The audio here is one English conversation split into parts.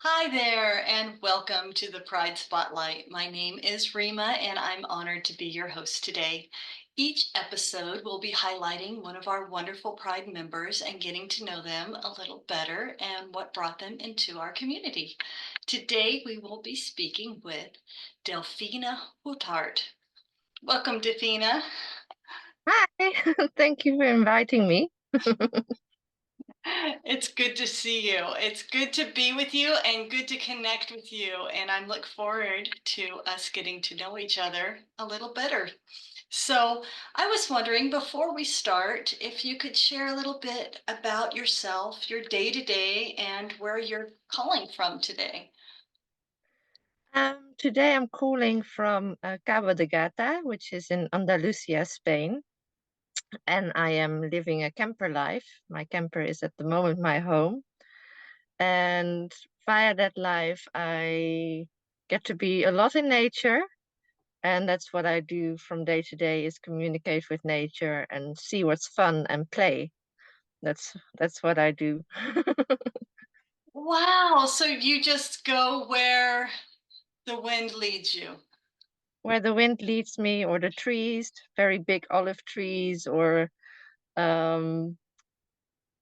Hi there, and welcome to the Pride Spotlight. My name is Rheama, and I'm honored to be your host today. Each episode will be highlighting one of our wonderful Pride members and getting to know them a little better and what brought them into our community. Today, we will be speaking with Delphina Goedhart. Welcome, Delphina. Hi, thank you for inviting me. It's good to see you. It's good to be with you and good to connect with you. And I look forward to us getting to know each other a little better. So, I was wondering before we start if you could share a little bit about yourself, your day to day, and where you're calling from today. Today I'm calling from Cabo de Gata, which is in Andalucia, Spain, and I am living a camper life. My camper is at the moment my home, and via that life, I get to be a lot in nature, and that's what I do from day to day is communicate with nature and see what's fun and play. That's what I do. Wow, so you just go where the wind leads you. Where the wind leads me, or the trees, very big olive trees, or um,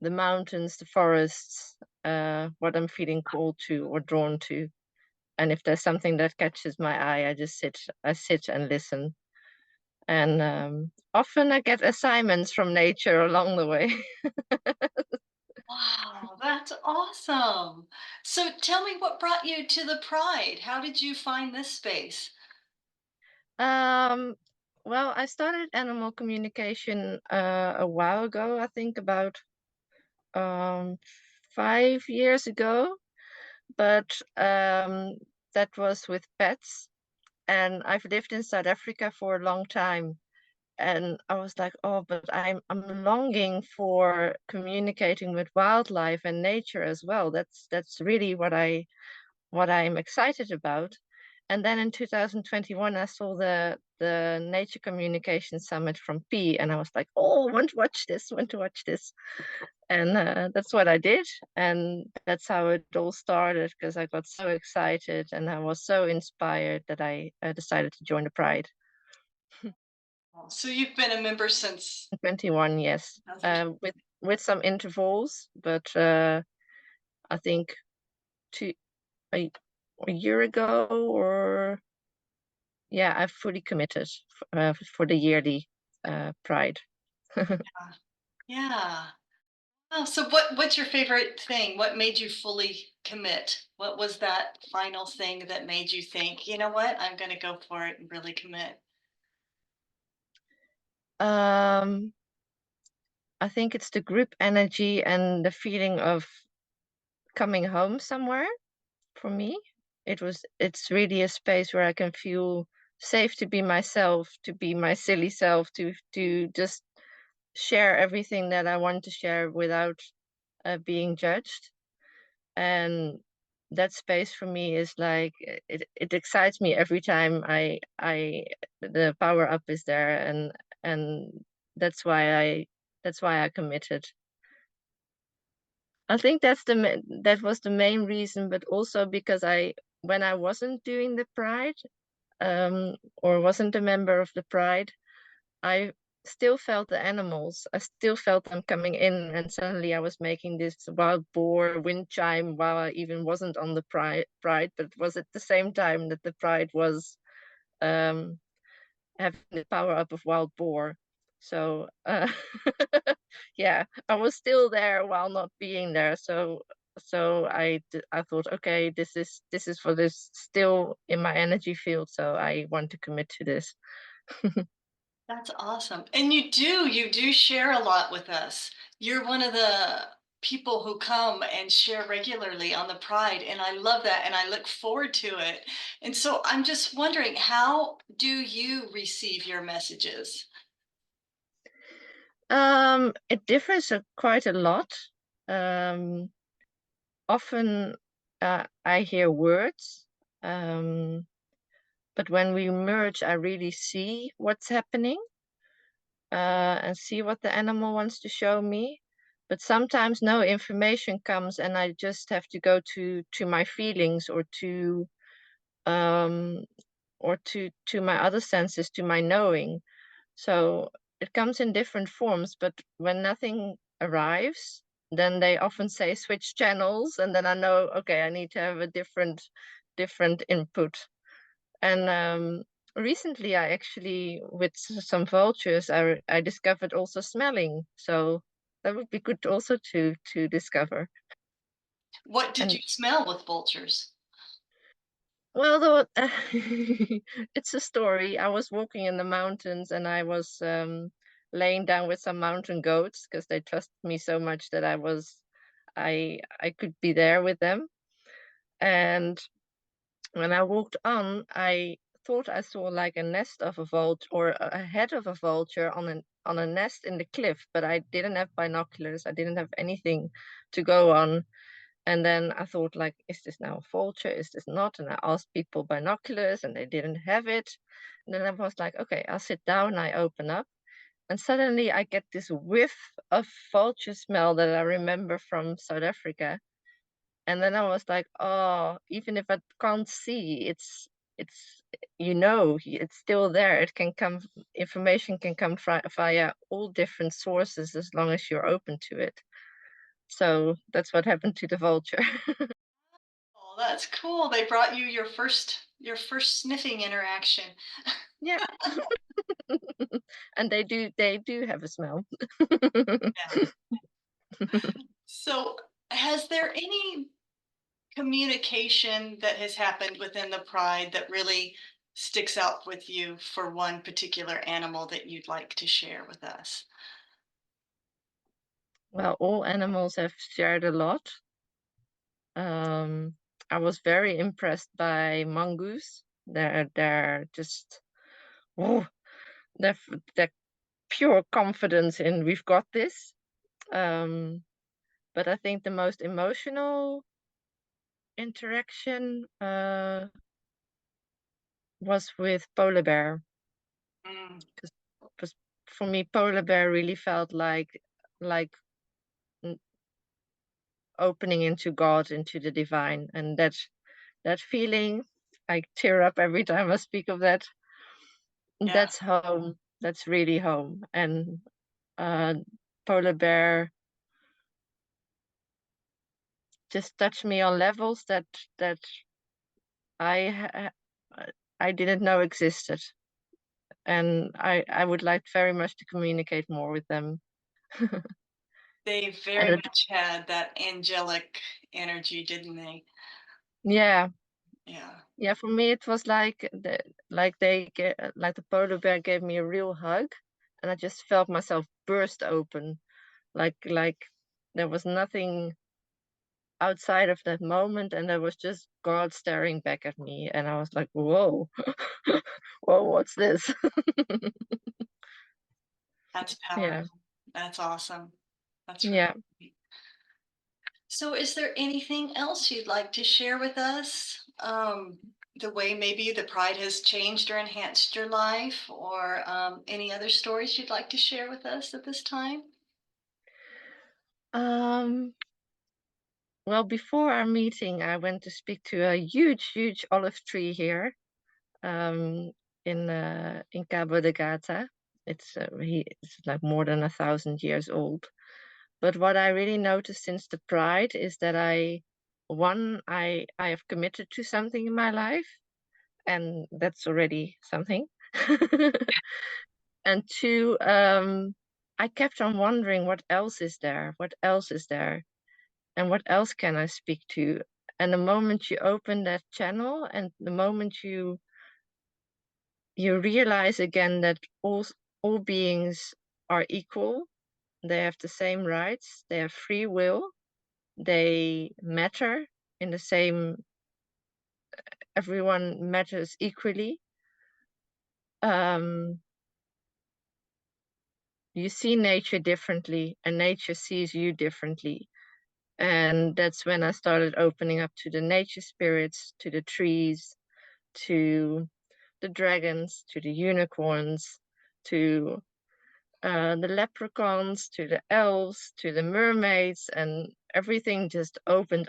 the mountains, the forests, what I'm feeling called to or drawn to. And if there's something that catches my eye, I sit and listen. And often I get assignments from nature along the way. Wow, that's awesome. So tell me what brought you to the Pride? How did you find this space? Um, well, I started animal communication a while ago, I think about um, 5 years ago, but that was with pets. And I've lived in South Africa for a long time. And I was like, oh, but I'm longing for communicating with wildlife and nature as well. That's really what I'm excited about. And then in 2021, I saw the Nature Communication Summit from P, and I was like, oh, I want to watch this, want to watch this. And that's what I did. And that's how it all started because I got so excited and I was so inspired that I decided to join the Pride. So you've been a member since 21, yes, 2020. with some intervals, but I think two a, a year ago, or yeah, I've fully committed for the yearly Pride. Yeah. Oh, so what's your favorite thing? What made you fully commit? What was that final thing that made you think, you know what, I'm going to go for it and really commit? Um, I think it's the group energy and the feeling of coming home somewhere for me. It's really a space where I can feel safe to be myself, to be my silly self, to just share everything that I want to share without being judged. And that space for me is like it excites me every time I the power up is there, and that's why I committed. I think that was the main reason, but also because I when I wasn't doing the Pride, or wasn't a member of the Pride, I still felt the animals. I still felt them coming in, and suddenly I was making this wild boar wind chime while I even wasn't on the Pride, but it was at the same time that the Pride was um, having the power up of wild boar. So yeah, I was still there while not being there. So I thought, okay, this is for this still in my energy field, so I want to commit to this. That's awesome. And you do share a lot with us. You're one of the people who come and share regularly on the Pride, and I love that, and I look forward to it. And so I'm just wondering, how do you receive your messages? It differs quite a lot. Um, Often I hear words, um, but when we merge, I really see what's happening and see what the animal wants to show me. But sometimes no information comes, and I just have to go to my feelings, um or to my other senses, to my knowing. So it comes in different forms, but when nothing arrives, then they often say switch channels, and then I know, okay, I need to have a different input. And recently, I actually, with some vultures, I discovered also smelling. So that would be good also to discover. What did you And smell with vultures? well, it's a story. I was walking in the mountains, and I was laying down with some mountain goats because they trusted me so much that I could be there with them. And when I walked on, I thought I saw like a nest of a vulture, or a head of a vulture on a nest in the cliff, but I didn't have binoculars. I didn't have anything to go on. And then I thought, like, is this now a vulture? Is this not? And I asked people binoculars, and they didn't have it. And then I was like, okay, I'll sit down. I open up, and suddenly I get this whiff of vulture smell that I remember from South Africa. And then I was like, oh, even if I can't see, it's it's still there. It can come, information can come via all different sources as long as you're open to it. So that's what happened to the vulture. Oh, that's cool. They brought you your first sniffing interaction. Yeah. And they do have a smell. Yeah. So, has there any communication that has happened within the pride that really sticks out with you for one particular animal that you'd like to share with us? Well, all animals have shared a lot. Um, I was very impressed by mongoose. They're just, oh, their pure confidence in we've got this. Um, but I think the most emotional interaction was with polar bear, Mm, because for me polar bear really felt like n- opening into God, into the divine, and that feeling, I tear up every time I speak of that. yeah, That's home. That's really home. And uh, polar bear just touched me on levels that I I didn't know existed, and I would like very much to communicate more with them. they very And much had that angelic energy, didn't they? yeah, Yeah. yeah. For me, it was like the polar bear gave me a real hug, and I just felt myself burst open, like there was nothing outside of that moment, and there was just God staring back at me, and I was like, whoa, whoa, what's this? That's Yeah, powerful. That's awesome. That's really yeah. great. So, is there anything else you'd like to share with us? The way maybe the pride has changed or enhanced your life, or any other stories you'd like to share with us at this time? Um, well, before our meeting, I went to speak to a huge olive tree here, um, in Cabo de Gata. It's like more than 1,000 years old. But what I really noticed since the Pride is that I have committed to something in my life, and that's already something. And two, I kept on wondering what else is there? What else is there? And what else can I speak to? And the moment you open that channel, and the moment you realize again that all beings are equal, they have the same rights, they have free will, they matter in the same, everyone matters equally. Um, you see nature differently, and nature sees you differently. And that's when I started opening up to the nature spirits, to the trees, to the dragons, to the unicorns, to the leprechauns to the elves to the mermaids, and everything just opened,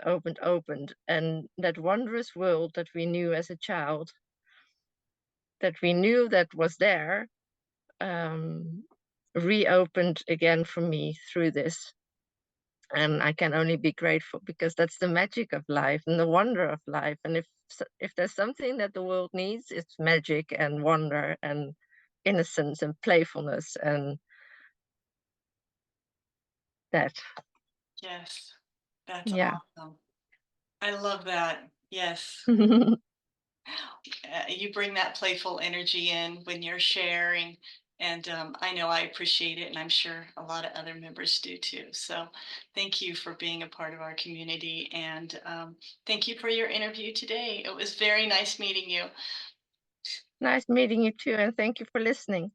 and that wondrous world that we knew as a child, that we knew that was there, um, reopened again for me through this. And I can only be grateful, because that's the magic of life and the wonder of life. And if there's something that the world needs, it's magic and wonder and innocence and playfulness and that. Yes, that's Yeah. awesome. I love that. Yes. You bring that playful energy in when you're sharing, and I know I appreciate it, and I'm sure a lot of other members do too. So thank you for being a part of our community, and thank you for your interview today. It was very nice meeting you. Nice meeting you too, and thank you for listening.